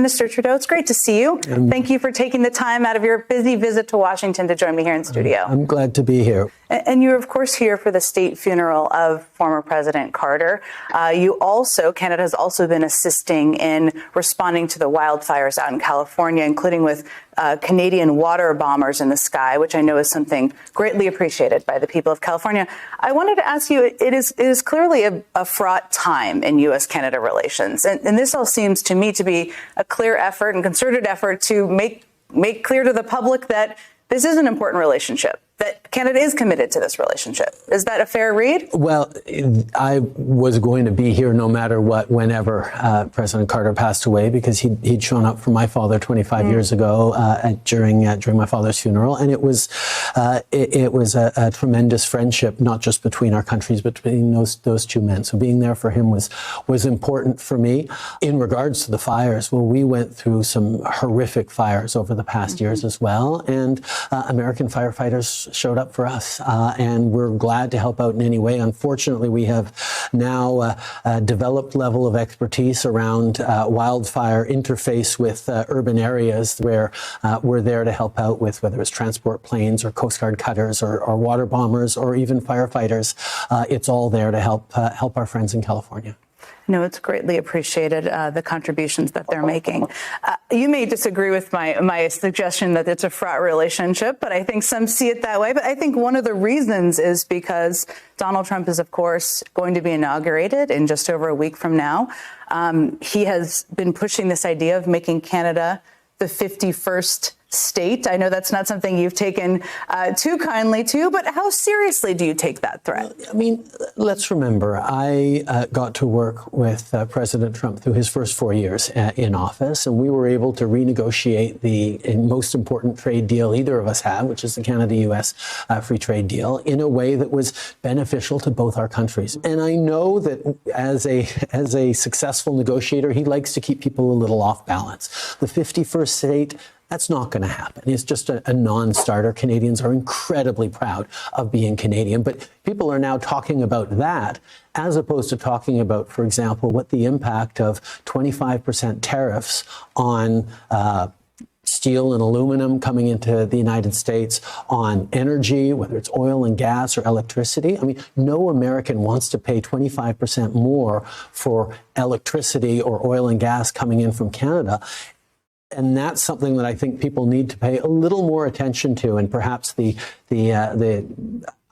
Minister Trudeau, it's great to see you. Thank you for taking the time out of your busy visit to Washington to join me here in studio. I'm glad to be here. And you're, of course, here for the state funeral of former President Carter. Canada has also been assisting in responding to the wildfires out in California, including with Canadian water bombers in the sky, which I know is something greatly appreciated by the people of California. I wanted to ask you, it is clearly a fraught time in U.S.-Canada relations. And this all seems to me to be a clear effort and concerted effort to make clear to the public that this is an important relationship, that Canada is committed to this relationship. Is that a fair read? Well, I was going to be here no matter what, whenever President Carter passed away, because he'd shown up for my father 25 years ago during my father's funeral, and it was a tremendous friendship, not just between our countries, but between those two men. So being there for him was important for me. In regards to the fires, well, we went through some horrific fires over the past years as well, and American firefighters showed up for us, and we're glad to help out in any way. Unfortunately, we have now a developed level of expertise around wildfire interface with urban areas where we're there to help out with, whether it's transport planes or Coast Guard cutters or water bombers or even firefighters. It's all there to help our friends in California. No, it's greatly appreciated, the contributions that they're making. You may disagree with my suggestion that it's a fraught relationship, but I think some see it that way. But I think one of the reasons is because Donald Trump is, of course, going to be inaugurated in just over a week from now. He has been pushing this idea of making Canada the 51st state. I know that's not something you've taken too kindly to, but how seriously do you take that threat? I mean, let's remember, I got to work with President Trump through his first 4 years in office, and we were able to renegotiate the most important trade deal either of us have, which is the Canada-U.S. Free Trade Deal, in a way that was beneficial to both our countries. And I know that as a successful negotiator, he likes to keep people a little off balance. The 51st state, that's not going to happen. It's just a non-starter. Canadians are incredibly proud of being Canadian, but people are now talking about that as opposed to talking about, for example, what the impact of 25% tariffs on steel and aluminum coming into the United States, on energy, whether it's oil and gas or electricity. I mean, no American wants to pay 25% more for electricity or oil and gas coming in from Canada. And that's something that I think people need to pay a little more attention to. And perhaps the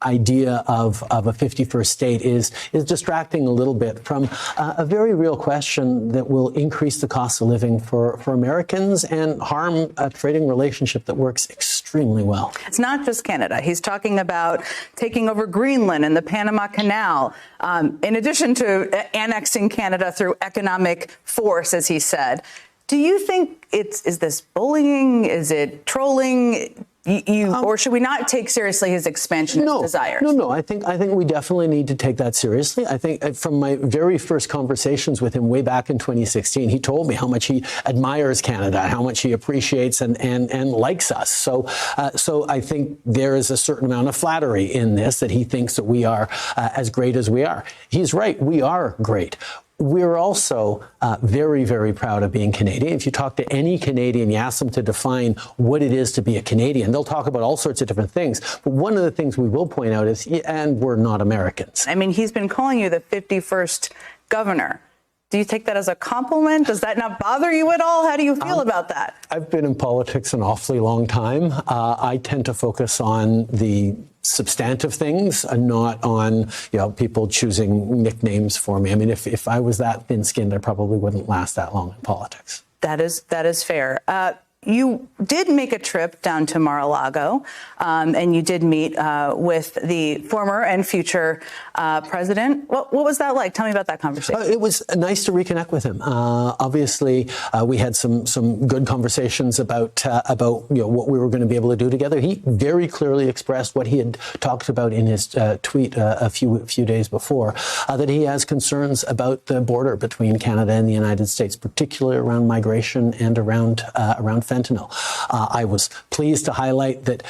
idea of a 51st state is distracting a little bit from a very real question that will increase the cost of living for Americans and harm a trading relationship that works extremely well. It's not just Canada. He's talking about taking over Greenland and the Panama Canal, in addition to annexing Canada through economic force, as he said. Do you think is this bullying? Is it trolling? Or should we not take seriously his expansionist desires? No. I think we definitely need to take that seriously. I think from my very first conversations with him way back in 2016, he told me how much he admires Canada, how much he appreciates and likes us. So I think there is a certain amount of flattery in this, that he thinks that we are as great as we are. He's right. We are great. We're also very, very proud of being Canadian. If you talk to any Canadian, you ask them to define what it is to be a Canadian, they'll talk about all sorts of different things. But one of the things we will point out is, and we're not Americans. I mean, he's been calling you the 51st governor. Do you take that as a compliment? Does that not bother you at all? How do you feel about that? I've been in politics an awfully long time. I tend to focus on the substantive things and not on, people choosing nicknames for me. I mean, if I was that thin-skinned, I probably wouldn't last that long in politics. That is fair. You did make a trip down to Mar-a-Lago, and you did meet with the former and future president. What was that like? Tell me about that conversation. It was nice to reconnect with him. Obviously, we had some good conversations about what we were going to be able to do together. He very clearly expressed what he had talked about in his tweet a few days before, that he has concerns about the border between Canada and the United States, particularly around migration and around fentanyl. I was pleased to highlight that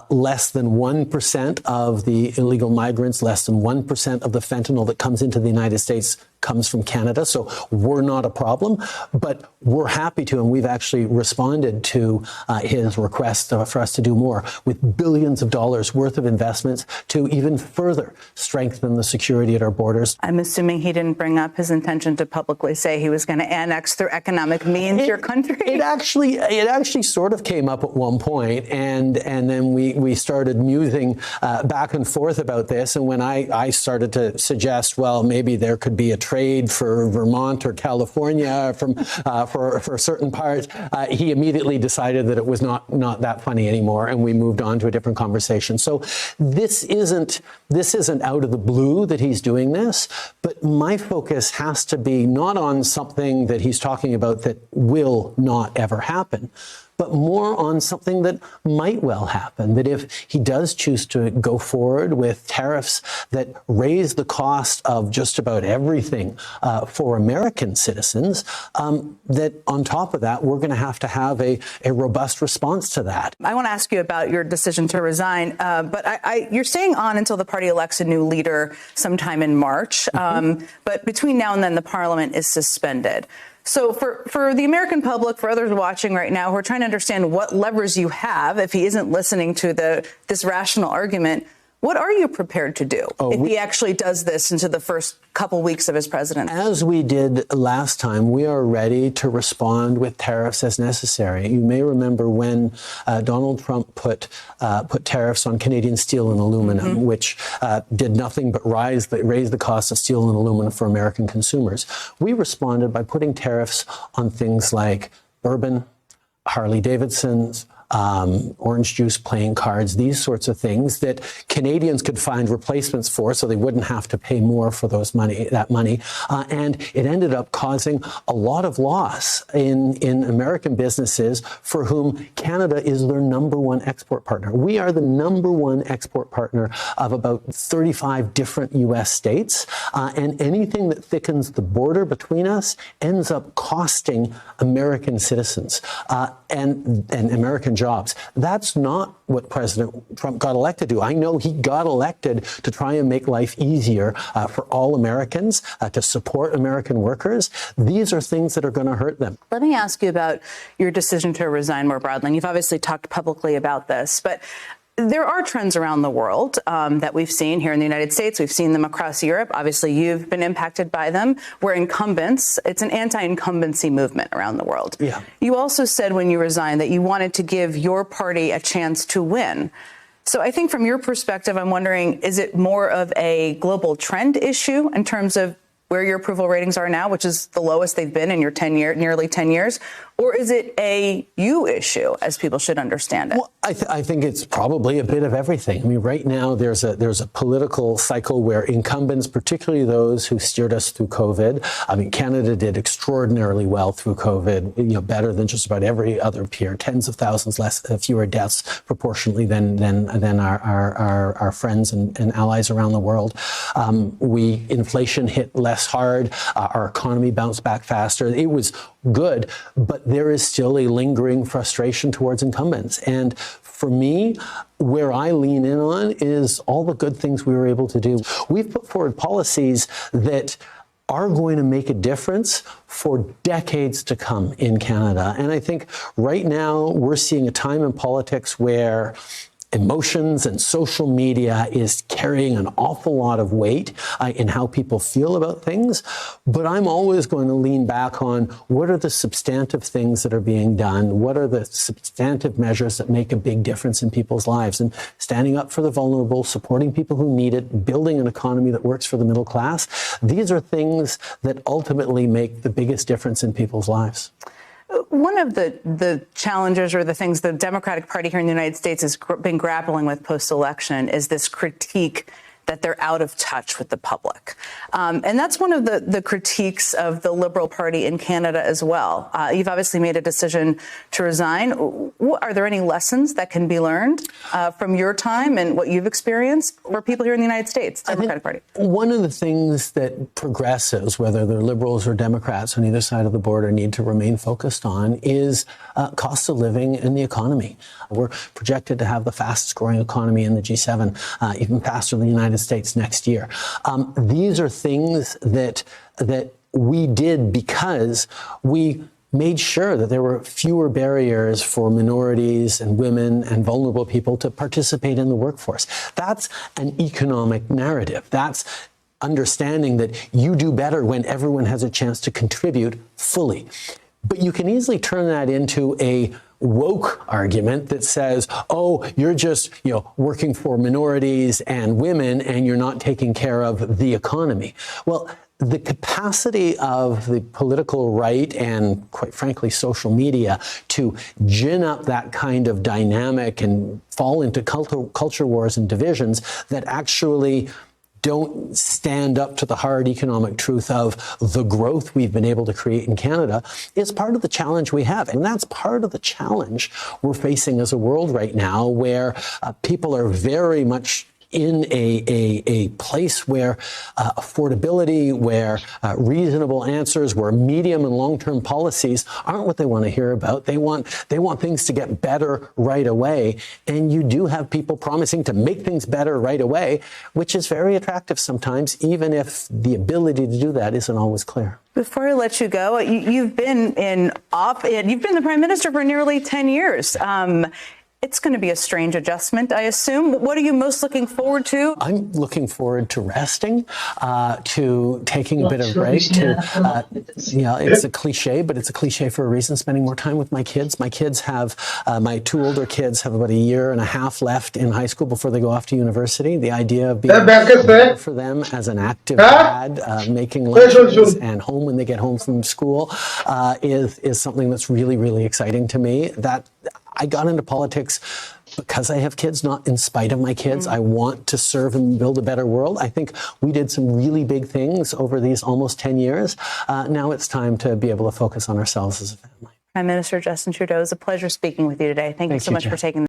less than 1% of the illegal migrants, less than 1% of the fentanyl that comes into the United States comes from Canada, so we're not a problem, but we're happy to, and we've actually responded to his request for us to do more with billions of dollars worth of investments to even further strengthen the security at our borders. I'm assuming he didn't bring up his intention to publicly say he was going to annex through economic means your country. It actually sort of came up at one point, and then we started musing back and forth about this. And when I started to suggest, well, maybe there could be a trade for Vermont or California for certain parts, he immediately decided that it was not that funny anymore, and we moved on to a different conversation. So this isn't out of the blue that he's doing this, but my focus has to be not on something that he's talking about that will not ever happen, but more on something that might well happen, that if he does choose to go forward with tariffs that raise the cost of just about everything for American citizens, that on top of that, we're going to have a robust response to that. I want to ask you about your decision to resign, but you're staying on until the party elects a new leader sometime in March, but between now and then, the parliament is suspended. So for the American public, for others watching right now who are trying to understand what levers you have if he isn't listening to this rational argument, what are you prepared to do if he actually does this into the first couple weeks of his presidency? As we did last time, we are ready to respond with tariffs as necessary. You may remember when Donald Trump put tariffs on Canadian steel and aluminum, which did nothing but raise the cost of steel and aluminum for American consumers. We responded by putting tariffs on things like bourbon, Harley Davidsons, orange juice, playing cards, these sorts of things that Canadians could find replacements for, so they wouldn't have to pay more for that money. And it ended up causing a lot of loss in American businesses for whom Canada is their number one export partner. We are the number one export partner of about 35 different U.S. states. And anything that thickens the border between us ends up costing American citizens and American jobs. That's not what President Trump got elected to do. I know he got elected to try and make life easier for all Americans, to support American workers. These are things that are going to hurt them. Let me ask you about your decision to resign more broadly. And you've obviously talked publicly about this, but there are trends around the world that we've seen here in the United States. We've seen them across Europe. Obviously, you've been impacted by them. We're incumbents. It's an anti-incumbency movement around the world. Yeah. You also said when you resigned that you wanted to give your party a chance to win. So I think from your perspective, I'm wondering, is it more of a global trend issue in terms of where your approval ratings are now, which is the lowest they've been in your nearly 10 years? Or is it a you issue, as people should understand it? Well, I think it's probably a bit of everything. I mean, right now there's a political cycle where incumbents, particularly those who steered us through COVID, I mean, Canada did extraordinarily well through COVID, better than just about every other peer, tens of thousands fewer deaths proportionally than our friends and allies around the world. Inflation hit less hard. Our economy bounced back faster. It was good, but there is still a lingering frustration towards incumbents. And for me, where I lean in on is all the good things we were able to do. We've put forward policies that are going to make a difference for decades to come in Canada. And I think right now we're seeing a time in politics where emotions and social media is carrying an awful lot of weight in how people feel about things. But I'm always going to lean back on what are the substantive things that are being done? What are the substantive measures that make a big difference in people's lives? And standing up for the vulnerable, supporting people who need it, building an economy that works for the middle class. These are things that ultimately make the biggest difference in people's lives. One of the challenges or the things the Democratic Party here in the United States has been grappling with post-election is this critique that they're out of touch with the public. And that's one of the critiques of the Liberal Party in Canada as well. You've obviously made a decision to resign. Are there any lessons that can be learned from your time and what you've experienced for people here in the United States, Democratic Party? One of the things that progressives, whether they're Liberals or Democrats on either side of the border, need to remain focused on is cost of living and the economy. We're projected to have the fastest growing economy in the G7, even faster than the United United States next year. These are things that we did because we made sure that there were fewer barriers for minorities and women and vulnerable people to participate in the workforce. That's an economic narrative. That's understanding that you do better when everyone has a chance to contribute fully. But you can easily turn that into a woke argument that says, oh, you're just, working for minorities and women and you're not taking care of the economy. Well, the capacity of the political right and, quite frankly, social media to gin up that kind of dynamic and fall into culture wars and divisions that actually don't stand up to the hard economic truth of the growth we've been able to create in Canada is part of the challenge we have. And that's part of the challenge we're facing as a world right now, where people are very much in a place where affordability, where reasonable answers, where medium and long-term policies aren't what they want to hear about. They want things to get better right away. And you do have people promising to make things better right away, which is very attractive sometimes, even if the ability to do that isn't always clear. Before I let you go, you've been you've been the Prime Minister for nearly 10 years. It's going to be a strange adjustment, I assume. What are you most looking forward to? I'm looking forward to resting, to taking a bit of break, it's a cliche, but it's a cliche for a reason, spending more time with my kids. My kids have, my two older kids have about a year and a half left in high school before they go off to university. The idea of being there for them as an active dad, making lunches and home when they get home from school is something that's really, really exciting to me. That I got into politics because I have kids, not in spite of my kids. I want to serve and build a better world. I think we did some really big things over these almost 10 years. Now it's time to be able to focus on ourselves as a family. Prime Minister Justin Trudeau, it was a pleasure speaking with you today. Thank you so much for taking